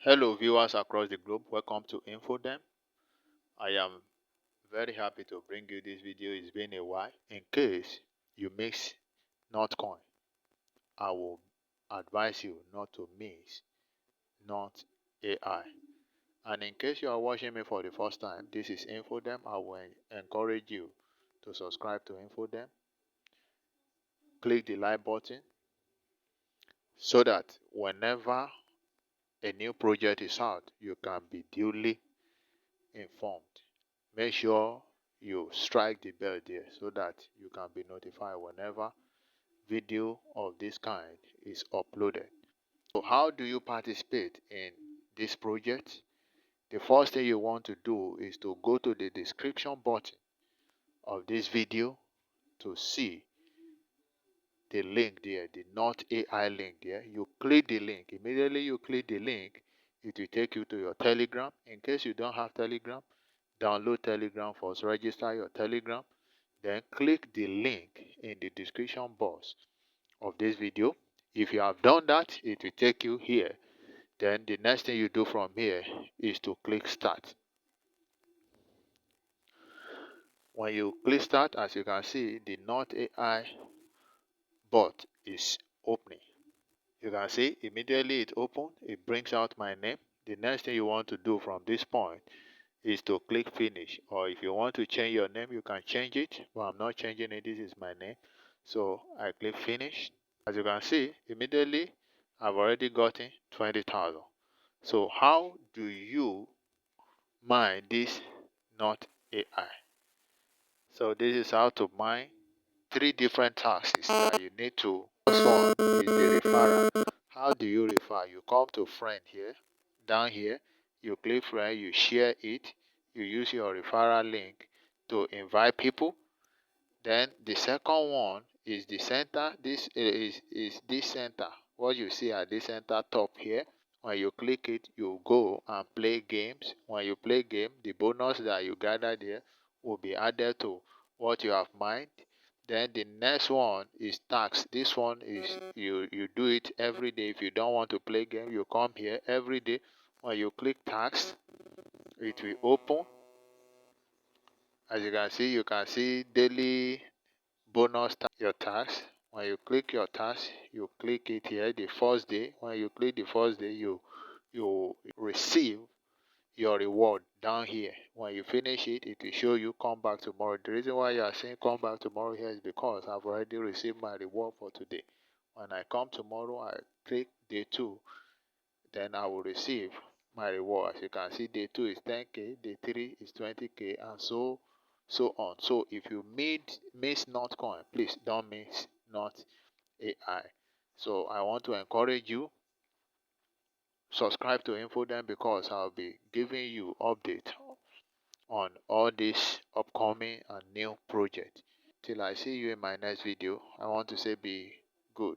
Hello viewers across the globe, welcome to InfoDem. I am very happy to bring you this video. It's been a while. In case you mix Notcoin, I will advise you not to miss Not AI. And in case you are watching me for the first time, this is InfoDem. I will encourage you to subscribe to InfoDem. Click the like button so that whenever a new project is out, you can be duly informed. Make sure you strike the bell there so that you can be notified whenever video of this kind is uploaded. So how do you participate in this project? The first thing you want to do is to go to the description button of this video to see the link there, the Not AI link there. You click the link. Immediately you click the link, it will take you to your Telegram. In case you don't have Telegram, download Telegram first, register your Telegram, then click the link in the description box of this video. If you have done that, it will take you here. Then the next thing you do from here is to click start. When you click start, as you can see, the Not AI bot is opening. You can see immediately it opened, it brings out my name. The next thing you want to do from this point is to click finish, or if you want to change your name you can change it, but I'm not changing it. This is my name, so I click finish. As you can see, immediately I've already gotten 20,000. So how do you mine this Not AI? So this is how to mine. Three different tasks that you need to. First one is the referral. How do you refer? You come to friend here, down here, you click friend, you share it, you use your referral link to invite people. Then the second one is the center. This is this center. What you see at this center top here. When you click it, you go and play games. When you play game, the bonus that you gather there will be added to what you have mined. Then the next one is tax. This one is you do it every day. If you don't want to play game, you come here every day. When you click tax, it will open. As you can see daily bonus your tax. When you click your tax, you click it here the first day. When you click the first day, you receive your reward down here. When you finish it, it will show you come back tomorrow. The reason why you are saying come back tomorrow here is because I've already received my reward for today. When I come tomorrow, I click day 2, then I will receive my reward. As you can see, day 2 is 10k, day 3 is 20k, and so on. So if you miss Notcoin, please don't miss Not AI. So I want to encourage you, subscribe to InfoDem, because I'll be giving you update on all these upcoming and new projects. Till I see you in my next video, I want to say be good.